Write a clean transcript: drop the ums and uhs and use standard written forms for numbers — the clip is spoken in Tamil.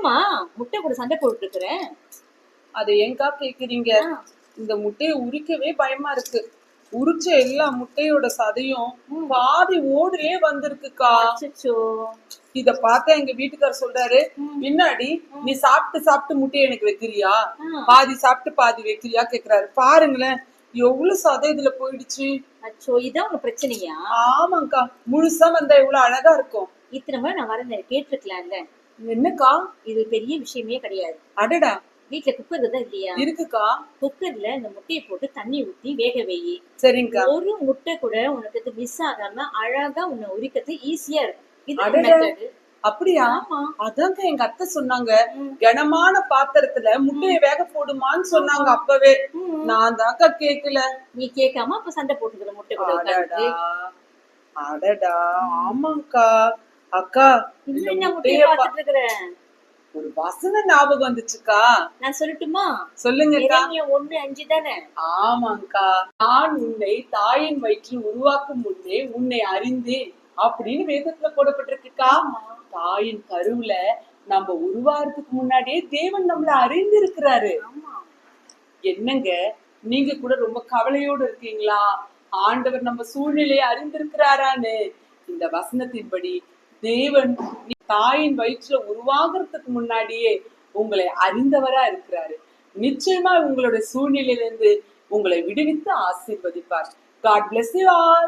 ஏமா முட்டை கூட சண்டை போட்டு இருக்கிற? அதை ஏங்கா கேக்குறீங்க? இந்த முட்டையை உரிக்கவே பயமா இருக்கு. உரிச்ச எல்லா முட்டையோட சதையும் பாதி ஓடுலயே வந்திருக்குக்கா. இத பார்த்தா எங்க வீட்டுக்காரர் சொல்றாரு, பின்னாடி நீ சாப்பிட்டு சாப்பிட்டு முட்டையை எனக்கு வைக்கிறியா, பாதி சாப்பிட்டு பாதி வைக்கிறியா கேக்குறாரு. பாருங்களேன் எவ்வளவு சதை இதுல போயிடுச்சு. அச்சோ, இதான் உங்க பிரச்சனையா? ஆமாங்கா, முழுசா வந்தா எவ்வளவு அழகா இருக்கும். இத்தனை மாதிரி நான் வரேன் கேட்டிருக்கலாம்ல. என்னக்கா? இது பெரிய விஷயமே கிடையாது. அடடா, வீட்டுல குக்கர் தான் இல்லையா? இருக்குக்கா. குக்கர்ல இந்த முட்டையை போட்டு தண்ணி ஊத்தி வேக வையி. சரிங்கக்கா. ஒரு முட்டை கூட உனக்கு மிஸ் ஆகாம அழகா உன்னை உரிக்கிறது ஈஸியா இருக்கும். அப்படியா? அதாங்க எங்க அத்தை சொன்னாங்க, கனமான பாத்திரத்துல முட்டையை வேக போடுமான்னு சொன்னாங்க அப்பவே. நான் தாக்கா கேக்கல. நீ கேட்காம அப்ப சண்டை போட்டுக்கிற முட்டை கூட. அடடா, ஆமாங்கா. அக்கா, என்ன முட்டையை பார்த்துட்டு இருக்கிற? ஒரு வசனம் ஞாபகம் வந்துச்சுக்கா. நான் சொல்லட்டுமா? சொல்லுங்கக்கா. 1:5 தானே? ஆமாங்கா. நான் உன்னை தாயின் வயிற்றில் உருவாக்கும் முன்னே உன்னை அறிந்தேன் அப்படின்னு வேதத்துல போடப்பட்டிருக்குக்கா. தாயின் கருவுல நம்ம உருவாறதுக்கு முன்னாடியே தேவன் நம்மள அறிந்திருக்கிறாரு. என்னங்க, நீங்க கூட ரொம்ப கவலையோடு இருக்கீங்களா? ஆண்டவர் நம்ம சூழ்நிலையை அறிந்திருக்கிறாரான்னு. இந்த வசனத்தின்படி தேவன் தாயின் வயிற்றுல உருவாகிறதுக்கு முன்னாடியே உங்களை அறிந்தவரா இருக்கிறாரு. நிச்சயமா உங்களுடைய சூழ்நிலையிலிருந்து உங்களை விடுவித்து ஆசீர்வதிப்பார். God bless you all.